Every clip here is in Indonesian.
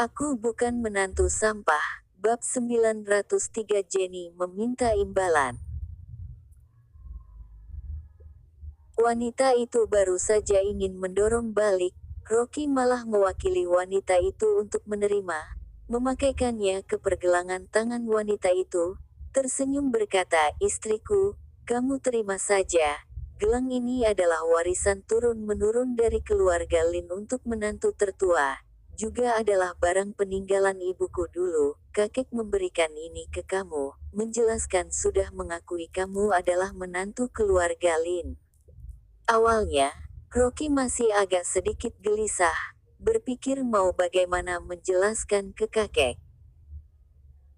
Aku bukan menantu sampah. Bab 903 Jenny meminta imbalan. Wanita itu baru saja ingin mendorong balik, Rocky malah mewakili wanita itu untuk menerima, memakaikannya ke pergelangan tangan wanita itu, tersenyum berkata, "Istriku, kamu terima saja. Gelang ini adalah warisan turun-menurun dari keluarga Lin untuk menantu tertua. Juga adalah barang peninggalan ibuku dulu. Kakek memberikan ini ke kamu, menjelaskan sudah mengakui kamu adalah menantu keluarga Lin." Awalnya, Rocky masih agak sedikit gelisah, berpikir mau bagaimana menjelaskan ke kakek.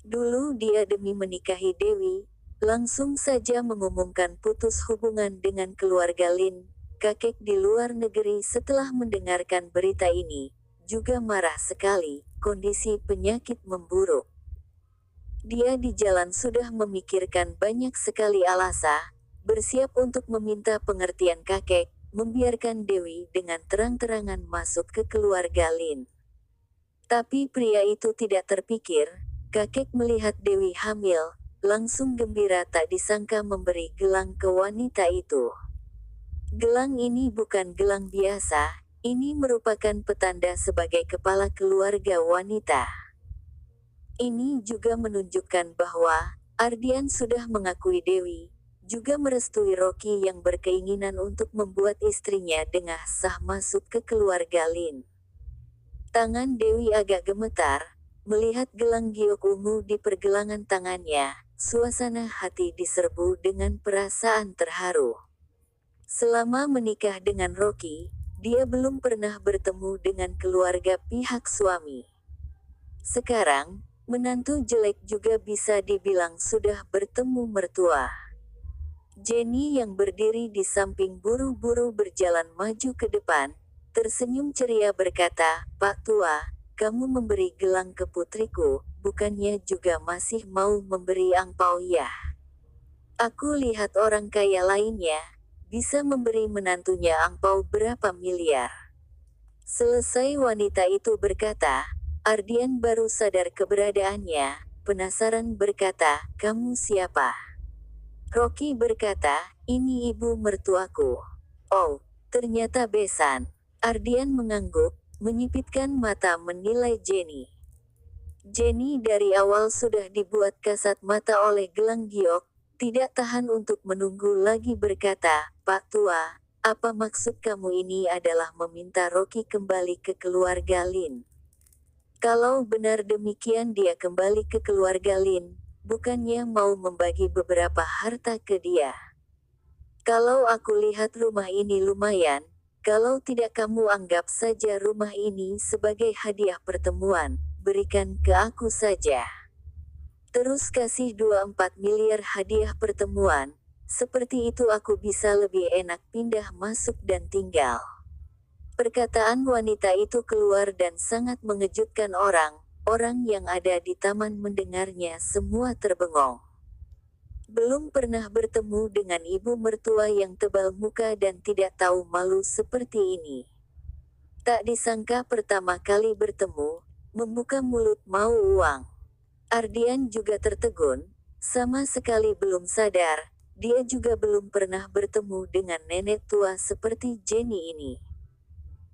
Dulu dia demi menikahi Dewi, langsung saja mengumumkan putus hubungan dengan keluarga Lin. Kakek di luar negeri setelah mendengarkan berita ini, juga marah sekali, kondisi penyakit memburuk. Dia di jalan sudah memikirkan banyak sekali alasan, bersiap untuk meminta pengertian kakek, membiarkan Dewi dengan terang-terangan masuk ke keluarga Lin. Tapi pria itu tidak terpikir, kakek melihat Dewi hamil, langsung gembira tak disangka memberi gelang ke wanita itu. Gelang ini bukan gelang biasa, ini merupakan petanda sebagai kepala keluarga wanita. Ini juga menunjukkan bahwa Ardian sudah mengakui Dewi, juga merestui Rocky yang berkeinginan untuk membuat istrinya dengan sah masuk ke keluarga Lin. Tangan Dewi agak gemetar, melihat gelang giok ungu di pergelangan tangannya, suasana hati diserbu dengan perasaan terharu. Selama menikah dengan Rocky, dia belum pernah bertemu dengan keluarga pihak suami. Sekarang, menantu jelek juga bisa dibilang sudah bertemu mertua. Jenny yang berdiri di samping buru-buru berjalan maju ke depan, tersenyum ceria berkata, "Pak Tua, kamu memberi gelang ke putriku, bukannya juga masih mau memberi angpau ya? Aku lihat orang kaya lainnya, bisa memberi menantunya angpau berapa miliar." Selesai wanita itu berkata, Ardian baru sadar keberadaannya, penasaran berkata, "Kamu siapa?" Rocky berkata, "Ini ibu mertuaku." "Oh, ternyata besan." Ardian mengangguk, menyipitkan mata menilai Jenny. Jenny dari awal sudah dibuat kasat mata oleh gelang giok, tidak tahan untuk menunggu lagi berkata, "Pak Tua, apa maksud kamu ini adalah meminta Rocky kembali ke keluarga Lin? Kalau benar demikian dia kembali ke keluarga Lin, bukannya mau membagi beberapa harta ke dia? Kalau aku lihat rumah ini lumayan, kalau tidak kamu anggap saja rumah ini sebagai hadiah pertemuan, berikan ke aku saja. Terus kasih 24 miliar hadiah pertemuan, seperti itu aku bisa lebih enak pindah masuk dan tinggal." Perkataan wanita itu keluar dan sangat mengejutkan orang. Orang yang ada di taman mendengarnya semua terbengong. Belum pernah bertemu dengan ibu mertua yang tebal muka dan tidak tahu malu seperti ini. Tak disangka pertama kali bertemu, membuka mulut mau uang. Ardian juga tertegun, sama sekali belum sadar, dia juga belum pernah bertemu dengan nenek tua seperti Jenny ini.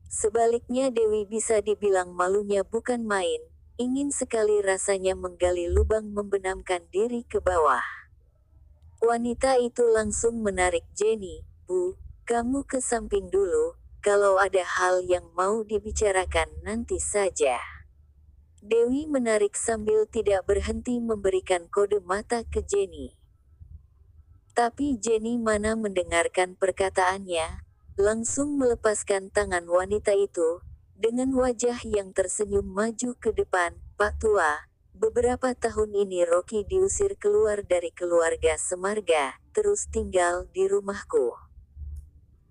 Sebaliknya Dewi bisa dibilang malunya bukan main, ingin sekali rasanya menggali lubang membenamkan diri ke bawah. Wanita itu langsung menarik Jenny, "Bu, kamu ke samping dulu, kalau ada hal yang mau dibicarakan nanti saja." Dewi menarik sambil tidak berhenti memberikan kode mata ke Jenny. Tapi Jenny mana mendengarkan perkataannya, langsung melepaskan tangan wanita itu, dengan wajah yang tersenyum maju ke depan, "Pak Tua, beberapa tahun ini Rocky diusir keluar dari keluarga Semarga, terus tinggal di rumahku.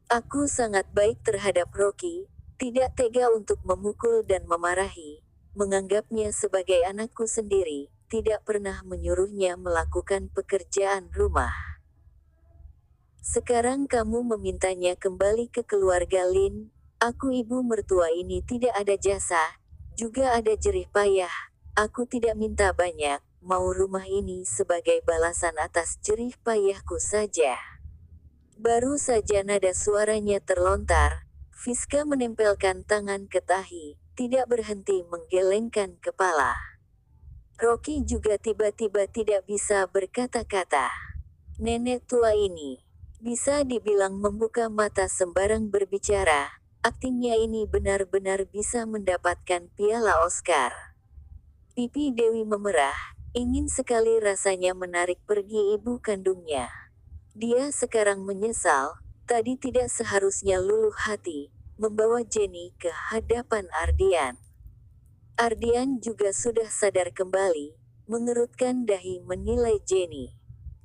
Aku sangat baik terhadap Rocky, tidak tega untuk memukul dan memarahi, menganggapnya sebagai anakku sendiri, tidak pernah menyuruhnya melakukan pekerjaan rumah. Sekarang kamu memintanya kembali ke keluarga Lin, aku ibu mertua ini tidak ada jasa, Juga ada jerih payah. Aku tidak minta banyak, mau rumah ini sebagai balasan atas jerih payahku saja. Baru saja nada suaranya terlontar, Fiska menempelkan tangan ke tahi, tidak berhenti menggelengkan kepala. Rocky juga tiba-tiba tidak bisa berkata-kata. Nenek tua ini, bisa dibilang membuka mata sembarang berbicara, aktingnya ini benar-benar bisa mendapatkan piala Oscar. Pipi Dewi memerah, ingin sekali rasanya menarik pergi ibu kandungnya. Dia sekarang menyesal, tadi tidak seharusnya luluh hati, membawa Jenny ke hadapan Ardian. Ardian juga sudah sadar kembali, mengerutkan dahi menilai Jenny.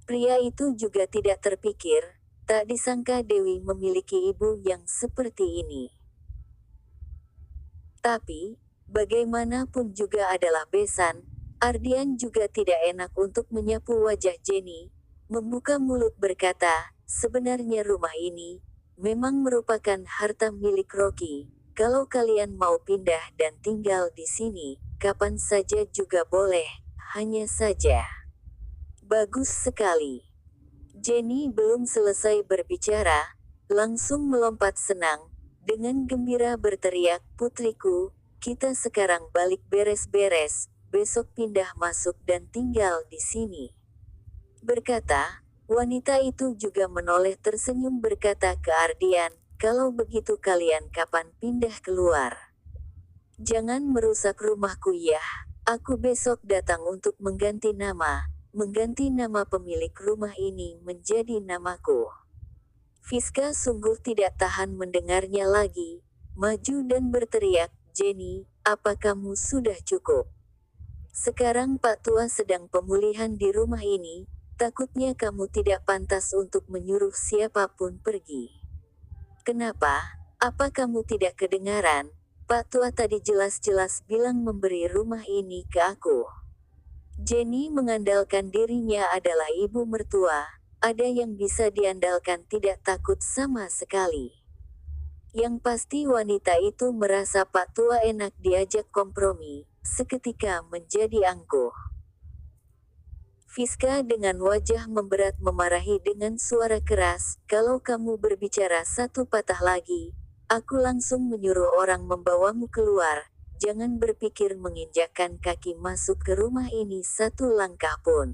Pria itu juga tidak terpikir, tak disangka Dewi memiliki ibu yang seperti ini. Tapi, bagaimanapun juga adalah besan, Ardian juga tidak enak untuk menyapu wajah Jenny, membuka mulut berkata, sebenarnya rumah ini, memang merupakan harta milik Rocky. Kalau kalian mau pindah dan tinggal di sini, kapan saja juga boleh, hanya saja. Bagus sekali. Jenny belum selesai berbicara, langsung melompat senang, dengan gembira berteriak, putriku, kita sekarang balik beres-beres, besok pindah masuk dan tinggal di sini. Berkata, wanita itu juga menoleh tersenyum berkata ke Ardian, kalau begitu kalian kapan pindah keluar? Jangan merusak rumahku ya, aku besok datang untuk mengganti nama pemilik rumah ini menjadi namaku. Fiska sungguh tidak tahan mendengarnya lagi, maju dan berteriak, Jenny, apa kamu sudah cukup? Sekarang Pak Tua sedang pemulihan di rumah ini, takutnya kamu tidak pantas untuk menyuruh siapapun pergi. Kenapa? Apa kamu tidak kedengaran? Pak Tua tadi jelas-jelas bilang memberi rumah ini ke aku. Jenny mengandalkan dirinya adalah ibu mertua, ada yang bisa diandalkan tidak takut sama sekali. Yang pasti wanita itu merasa Pak Tua enak diajak kompromi, seketika menjadi angkuh. Fiska dengan wajah memberat memarahi dengan suara keras, kalau kamu berbicara satu patah lagi, aku langsung menyuruh orang membawamu keluar. Jangan berpikir menginjakkan kaki masuk ke rumah ini satu langkah pun.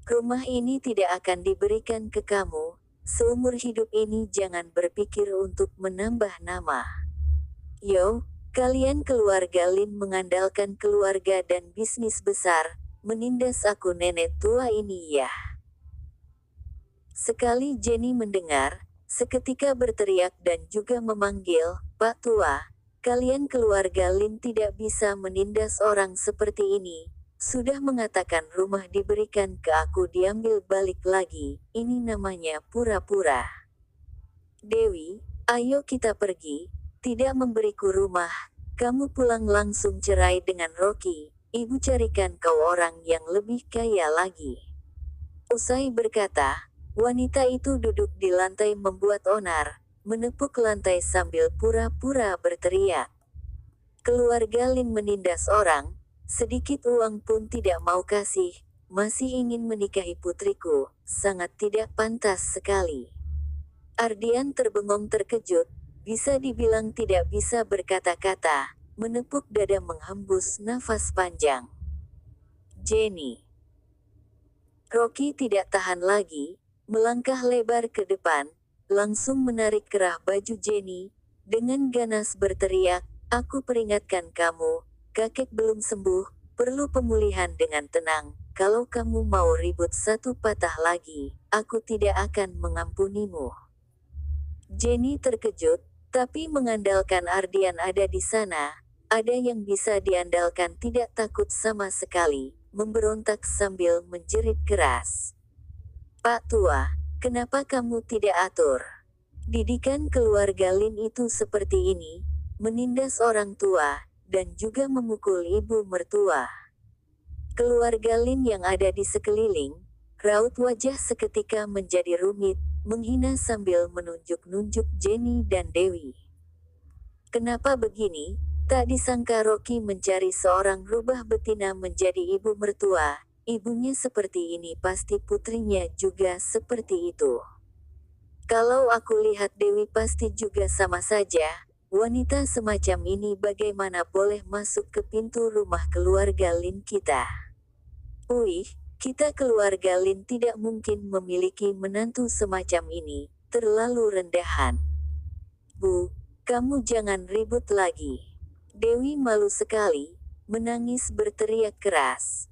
Rumah ini tidak akan diberikan ke kamu, seumur hidup ini jangan berpikir untuk menambah nama. Yo, kalian keluarga Lin mengandalkan keluarga dan bisnis besar, menindas aku nenek tua ini ya. Sekali Jenny mendengar, seketika berteriak dan juga memanggil, Pak Tua. Kalian keluarga Lin tidak bisa menindas orang seperti ini. Sudah mengatakan rumah diberikan ke aku diambil balik lagi, ini namanya pura-pura. Dewi, ayo kita pergi, tidak memberiku rumah, kamu pulang langsung cerai dengan Rocky, ibu carikan kau orang yang lebih kaya lagi. Usai berkata, wanita itu duduk di lantai membuat onar, menepuk lantai sambil pura-pura berteriak. Keluarga Lin menindas orang, sedikit uang pun tidak mau kasih, masih ingin menikahi putriku, sangat tidak pantas sekali. Ardian terbengong terkejut, bisa dibilang tidak bisa berkata-kata, menepuk dada menghembus nafas panjang. Jenny. Rocky tidak tahan lagi, melangkah lebar ke depan, langsung menarik kerah baju Jenny, dengan ganas berteriak, aku peringatkan kamu, kakek belum sembuh, perlu pemulihan dengan tenang, kalau kamu mau ribut satu patah lagi, aku tidak akan mengampunimu. Jenny terkejut, tapi mengandalkan Ardian ada di sana, ada yang bisa diandalkan tidak takut sama sekali, memberontak sambil menjerit keras. Pak Tua, kenapa kamu tidak atur? Didikan keluarga Lin itu seperti ini, menindas orang tua, dan juga memukul ibu mertua. Keluarga Lin yang ada di sekeliling, raut wajah seketika menjadi rumit, menghina sambil menunjuk-nunjuk Jenny dan Dewi. Kenapa begini? Tak disangka Rocky mencari seorang rubah betina menjadi ibu mertua. Ibunya seperti ini pasti putrinya juga seperti itu. Kalau aku lihat Dewi pasti juga sama saja. Wanita semacam ini bagaimana boleh masuk ke pintu rumah keluarga Lin kita? Wih, kita keluarga Lin tidak mungkin memiliki menantu semacam ini, terlalu rendahan. Bu, kamu jangan ribut lagi. Dewi malu sekali, menangis berteriak keras.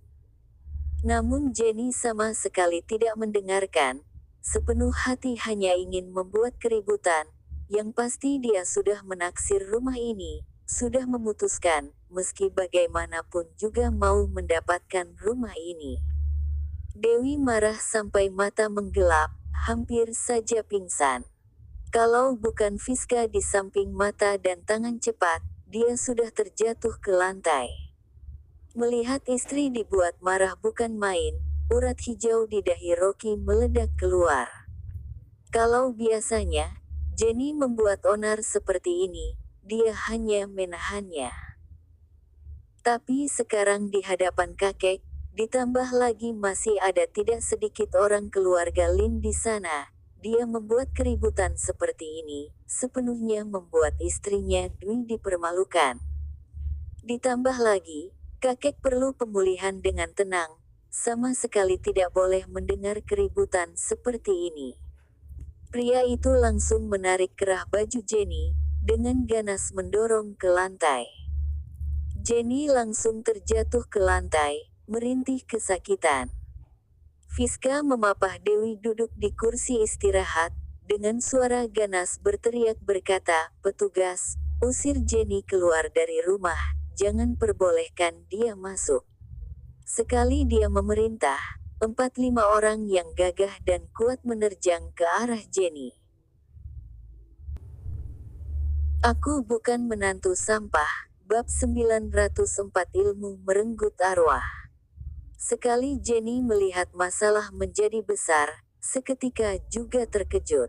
Namun Jenny sama sekali tidak mendengarkan, sepenuh hati hanya ingin membuat keributan, yang pasti dia sudah menaksir rumah ini, sudah memutuskan, meski bagaimanapun juga mau mendapatkan rumah ini. Dewi marah sampai mata menggelap, hampir saja pingsan. Kalau bukan Fiska di samping mata dan tangan cepat, dia sudah terjatuh ke lantai. Melihat istri dibuat marah bukan main, urat hijau di dahi Rocky meledak keluar. Kalau biasanya, Jenny membuat onar seperti ini, dia hanya menahannya. Tapi sekarang di hadapan kakek, ditambah lagi masih ada tidak sedikit orang keluarga Lin di sana, dia membuat keributan seperti ini, sepenuhnya membuat istrinya Dwi dipermalukan. Ditambah lagi, kakek perlu pemulihan dengan tenang, sama sekali tidak boleh mendengar keributan seperti ini. Pria itu langsung menarik kerah baju Jenny, dengan ganas mendorong ke lantai. Jenny langsung terjatuh ke lantai, merintih kesakitan. Fiska memapah Dewi duduk di kursi istirahat, dengan suara ganas berteriak berkata, "Petugas, usir Jenny keluar dari rumah, jangan perbolehkan dia masuk." Sekali dia memerintah, 4-5 orang yang gagah dan kuat menerjang ke arah Jenny. Aku bukan menantu sampah, bab 904 ilmu merenggut arwah. Sekali Jenny melihat masalah menjadi besar, seketika juga terkejut.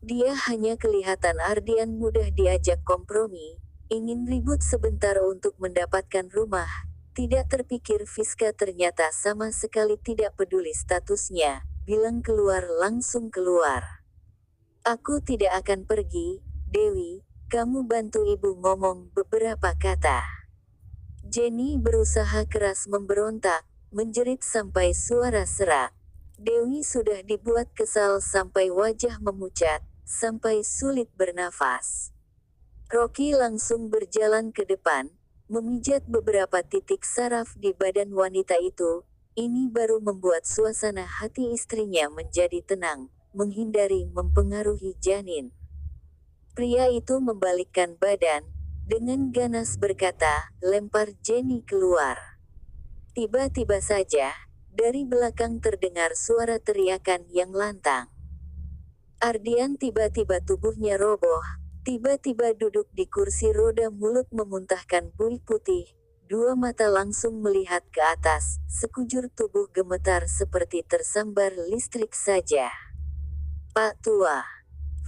Dia hanya kelihatan Ardian mudah diajak kompromi, ingin ribut sebentar untuk mendapatkan rumah, tidak terpikir Fiska ternyata sama sekali tidak peduli statusnya, bilang keluar langsung keluar. Aku tidak akan pergi, Dewi, kamu bantu ibu ngomong beberapa kata. Jenny berusaha keras memberontak, menjerit sampai suara serak. Dewi sudah dibuat kesal sampai wajah memucat, sampai sulit bernafas. Rocky langsung berjalan ke depan, memijat beberapa titik saraf di badan wanita itu. Ini baru membuat suasana hati istrinya menjadi tenang, menghindari mempengaruhi janin. Pria itu membalikkan badan, dengan ganas berkata, "Lempar Jenny keluar." Tiba-tiba saja, dari belakang terdengar suara teriakan yang lantang. Ardian tiba-tiba tubuhnya roboh, tiba-tiba duduk di kursi roda mulut memuntahkan buih putih, dua mata langsung melihat ke atas, sekujur tubuh gemetar seperti tersambar listrik saja. "Pak Tua."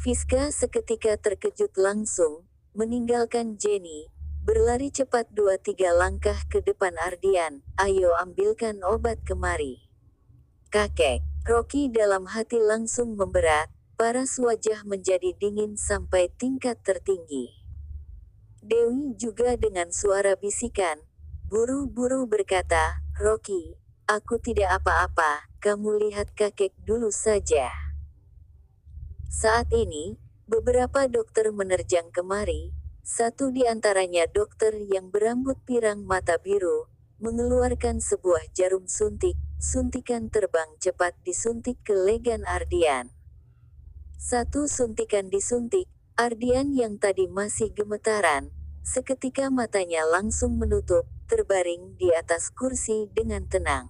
Fiska seketika terkejut langsung, meninggalkan Jenny, berlari cepat 2-3 langkah ke depan Ardian, "Ayo ambilkan obat kemari." "Kakek." Rocky dalam hati langsung memberat, paras wajah menjadi dingin sampai tingkat tertinggi. Dewi juga dengan suara bisikan, buru-buru berkata, "Rocky, aku tidak apa-apa, kamu lihat kakek dulu saja." Saat ini, beberapa dokter menerjang kemari, satu di antaranya dokter yang berambut pirang mata biru, mengeluarkan sebuah jarum suntik, suntikan terbang cepat disuntik ke legan Ardian. Satu suntikan disuntik, Ardian yang tadi masih gemetaran, seketika matanya langsung menutup, terbaring di atas kursi dengan tenang.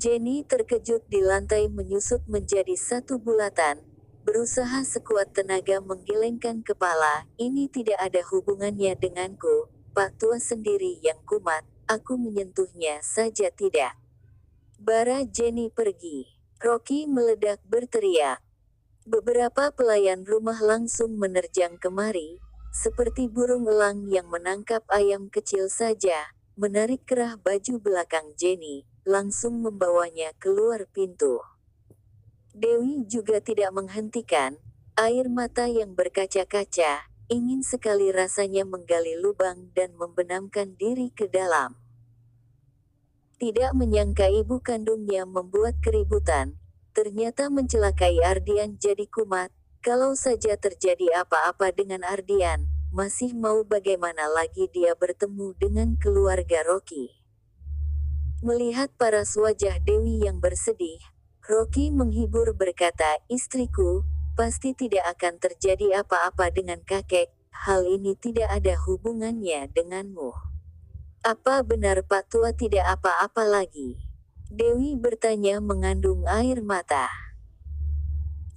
Jenny terkejut di lantai menyusut menjadi satu bulatan, berusaha sekuat tenaga menggelengkan kepala, "Ini tidak ada hubungannya denganku, Pak Tua sendiri yang kumat, aku menyentuhnya saja tidak." Bara Jenny pergi. Rocky meledak berteriak. Beberapa pelayan rumah langsung menerjang kemari, seperti burung elang yang menangkap ayam kecil saja, menarik kerah baju belakang Jenny, langsung membawanya keluar pintu. Dewi juga tidak menghentikan, air mata yang berkaca-kaca, ingin sekali rasanya menggali lubang dan membenamkan diri ke dalam. Tidak menyangka ibu kandungnya membuat keributan, ternyata mencelakai Ardian jadi kumat. Kalau saja terjadi apa-apa dengan Ardian, masih mau bagaimana lagi dia bertemu dengan keluarga Rocky. Melihat paras wajah Dewi yang bersedih, Rocky menghibur berkata, "Istriku, pasti tidak akan terjadi apa-apa dengan kakek, hal ini tidak ada hubungannya denganmu." "Apa benar Pak Tua tidak apa-apa lagi?" Dewi bertanya mengandung air mata.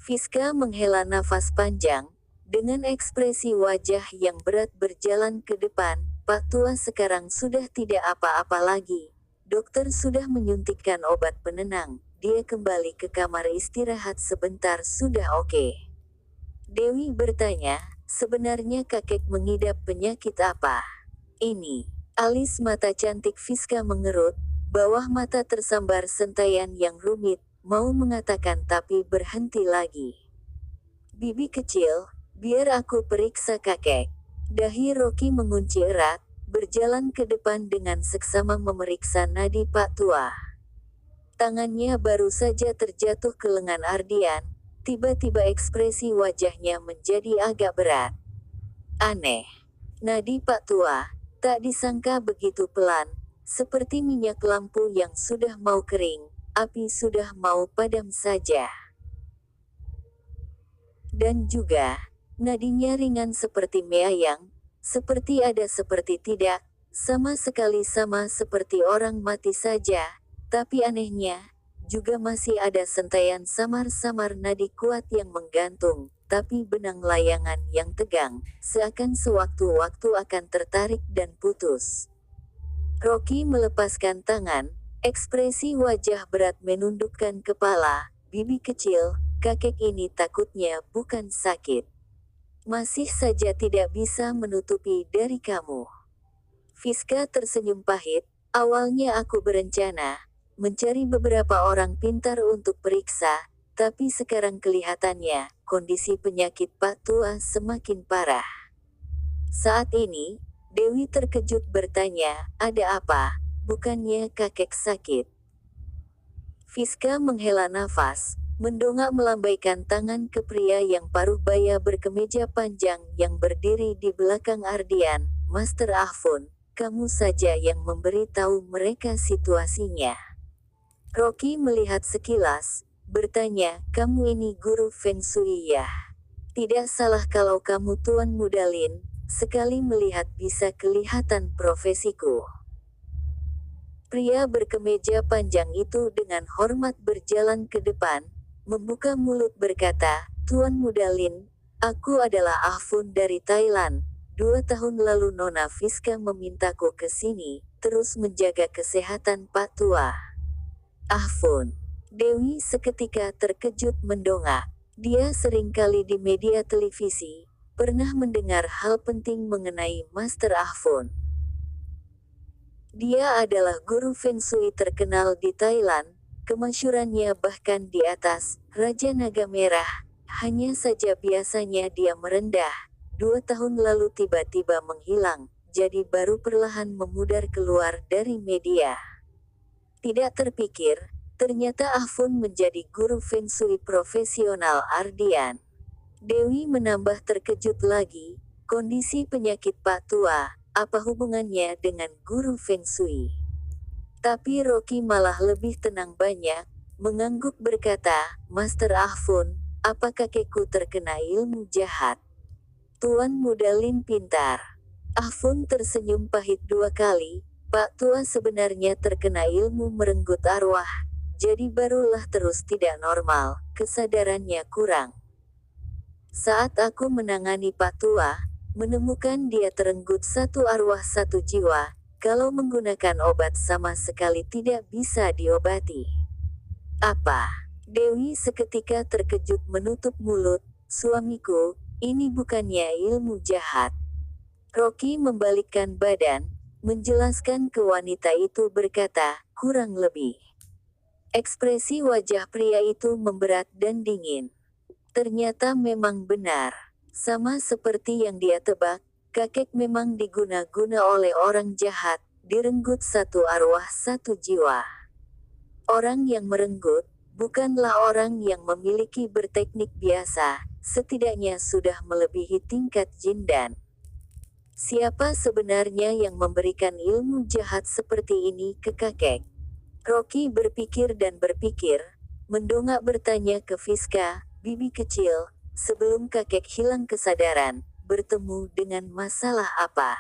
Fiska menghela nafas panjang, dengan ekspresi wajah yang berat berjalan ke depan. "Pak Tua sekarang sudah tidak apa-apa lagi. Dokter sudah menyuntikkan obat penenang, dia kembali ke kamar istirahat sebentar sudah oke." Dewi bertanya, "Sebenarnya kakek mengidap penyakit apa?" "Ini." Alis mata cantik Fiska mengerut, bawah mata tersambar sentaian yang rumit, mau mengatakan tapi berhenti lagi. "Bibi kecil, biar aku periksa kakek." Dahi Rocky mengunci erat, berjalan ke depan dengan seksama memeriksa nadi Pak Tua. Tangannya baru saja terjatuh ke lengan Ardian, tiba-tiba ekspresi wajahnya menjadi agak berat. "Aneh. Nadi Pak Tua, tak disangka begitu pelan, seperti minyak lampu yang sudah mau kering, api sudah mau padam saja. Dan juga, nadinya ringan seperti meayang, seperti ada seperti tidak, sama sekali sama seperti orang mati saja, tapi anehnya, juga masih ada sentaian samar-samar nadi kuat yang menggantung, tapi benang layangan yang tegang, seakan sewaktu-waktu akan tertarik dan putus." Rocky melepaskan tangan, ekspresi wajah berat menundukkan kepala. "Bibi kecil, kakek ini takutnya bukan sakit. Masih saja tidak bisa menutupi dari kamu." Fiska tersenyum pahit, "Awalnya aku berencana mencari beberapa orang pintar untuk periksa, tapi sekarang kelihatannya kondisi penyakit Pak Tua semakin parah." Saat ini, Dewi terkejut bertanya, "Ada apa? Bukannya kakek sakit?" Fiska menghela nafas, mendongak melambaikan tangan ke pria yang paruh baya berkemeja panjang yang berdiri di belakang Ardian. "Master Ahfun, kamu saja yang memberi tahu mereka situasinya." Rocky melihat sekilas, bertanya, "Kamu ini guru Feng Shui ya? Tidak salah kalau kamu Tuan Mudalin, sekali melihat bisa kelihatan profesiku." Pria berkemeja panjang itu dengan hormat berjalan ke depan, membuka mulut berkata, "Tuan Mudalin, aku adalah Ahfun dari Thailand. 2 tahun lalu Nona Fiska memintaku ke sini, terus menjaga kesehatan Pak Tua." "Ahfun." Dewi seketika terkejut mendongak. Dia seringkali di media televisi, pernah mendengar hal penting mengenai Master Ahfun. Dia adalah guru Feng Shui terkenal di Thailand, kemasyurannya bahkan di atas Raja Naga Merah. Hanya saja biasanya dia merendah. 2 tahun lalu tiba-tiba menghilang, jadi baru perlahan memudar keluar dari media. Tidak terpikir, ternyata Ahfun menjadi guru Feng Shui profesional Ardian. Dewi menambah terkejut lagi, kondisi penyakit Pak Tua, apa hubungannya dengan guru Feng Shui? Tapi Rocky malah lebih tenang banyak, mengangguk berkata, "Master Ahfun, apa kakekku terkena ilmu jahat?" "Tuan Mudalin pintar." Ahfun tersenyum pahit 2 kali, "Pak Tua sebenarnya terkena ilmu merenggut arwah, jadi barulah terus tidak normal, kesadarannya kurang. Saat aku menangani Pak Tua, menemukan dia terenggut 1 arwah 1 jiwa, kalau menggunakan obat sama sekali tidak bisa diobati." "Apa?" Dewi seketika terkejut menutup mulut, "Suamiku, ini bukannya ilmu jahat." Rocky membalikkan badan, menjelaskan ke wanita itu berkata, kurang lebih. Ekspresi wajah pria itu memberat dan dingin. Ternyata memang benar. Sama seperti yang dia tebak, kakek memang diguna-guna oleh orang jahat, direnggut satu arwah satu jiwa. Orang yang merenggut, bukanlah orang yang memiliki berteknik biasa, setidaknya sudah melebihi tingkat jin dan siapa sebenarnya yang memberikan ilmu jahat seperti ini ke kakek? Rocky berpikir dan berpikir, mendongak bertanya ke Fiska, bibi kecil, sebelum kakek hilang kesadaran, bertemu dengan masalah apa?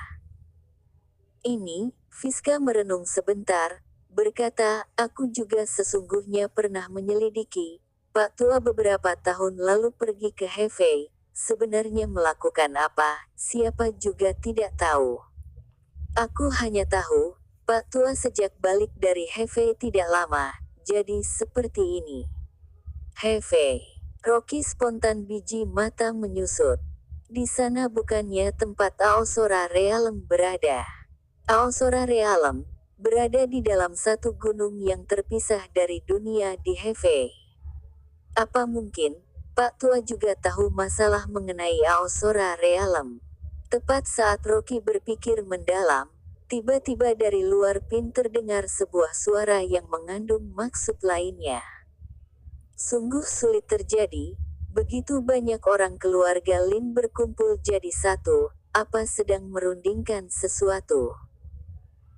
Ini, Fiska merenung sebentar, berkata, aku juga sesungguhnya pernah menyelidiki. Pak Tua beberapa tahun lalu pergi ke Hefei, sebenarnya melakukan apa, siapa juga tidak tahu. Aku hanya tahu, Pak Tua sejak balik dari Hefei tidak lama, jadi seperti ini. Hefei. Rocky spontan biji mata menyusut. Di sana bukannya tempat Aosora Realem berada. Aosora Realem berada di dalam satu gunung yang terpisah dari dunia di Hefei. Apa mungkin, Pak Tua juga tahu masalah mengenai Aosora Realem? Tepat saat Rocky berpikir mendalam, tiba-tiba dari luar pintu terdengar sebuah suara yang mengandung maksud lainnya. Sungguh sulit terjadi, begitu banyak orang keluarga Lin berkumpul jadi satu, apa sedang merundingkan sesuatu.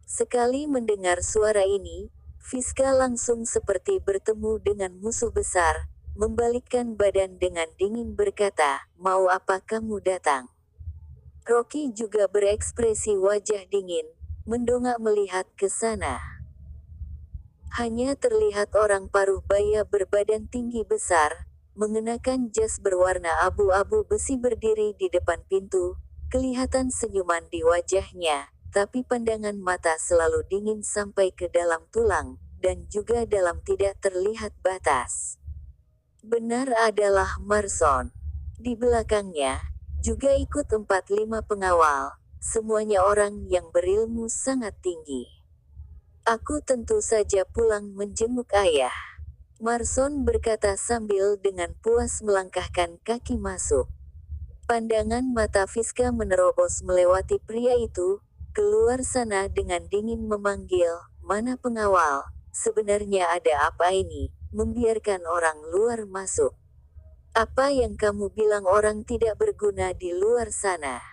Sekali mendengar suara ini, Fiska langsung seperti bertemu dengan musuh besar, membalikkan badan dengan dingin berkata, mau apa kamu datang? Rocky juga berekspresi wajah dingin, mendongak melihat ke sana. Hanya terlihat orang paruh baya berbadan tinggi besar, mengenakan jas berwarna abu-abu besi berdiri di depan pintu, kelihatan senyuman di wajahnya, tapi pandangan mata selalu dingin sampai ke dalam tulang, dan juga dalam tidak terlihat batas. Benar adalah Marson. Di belakangnya, juga ikut 4-5 pengawal, semuanya orang yang berilmu sangat tinggi. Aku tentu saja pulang menjenguk ayah. Marson berkata sambil dengan puas melangkahkan kaki masuk. Pandangan mata Fiska menerobos melewati pria itu, keluar sana dengan dingin memanggil, mana pengawal, sebenarnya ada apa ini, membiarkan orang luar masuk. Apa yang kamu bilang orang tidak berguna di luar sana?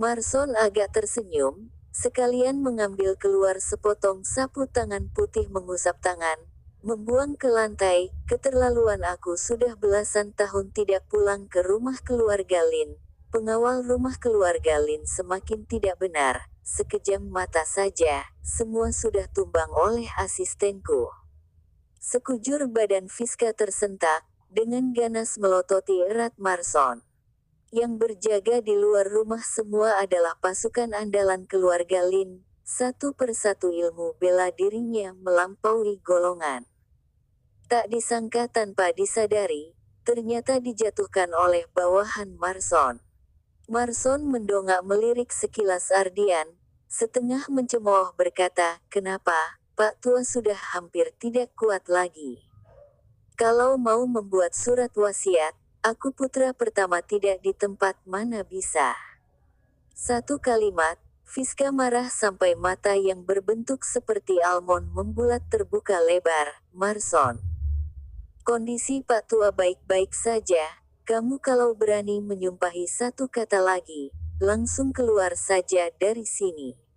Marson agak tersenyum, sekalian mengambil keluar sepotong sapu tangan putih mengusap tangan, membuang ke lantai, keterlaluan aku sudah belasan tahun tidak pulang ke rumah keluarga Lin. Pengawal rumah keluarga Lin semakin tidak benar, sekejam mata saja, semua sudah tumbang oleh asistenku. Sekujur badan Fiska tersentak, dengan ganas melototi erat Marson. Yang berjaga di luar rumah semua adalah pasukan andalan keluarga Lin, satu persatu ilmu bela dirinya melampaui golongan. Tak disangka tanpa disadari, ternyata dijatuhkan oleh bawahan Marson. Marson mendongak melirik sekilas Ardian, setengah mencemooh berkata, kenapa, Pak Tua sudah hampir tidak kuat lagi. Kalau mau membuat surat wasiat, aku putra pertama tidak di tempat mana bisa. Satu kalimat, Fiska marah sampai mata yang berbentuk seperti almond membulat terbuka lebar, Marson. Kondisi Pak Tua baik-baik saja, kamu kalau berani menyumpahi satu kata lagi, langsung keluar saja dari sini.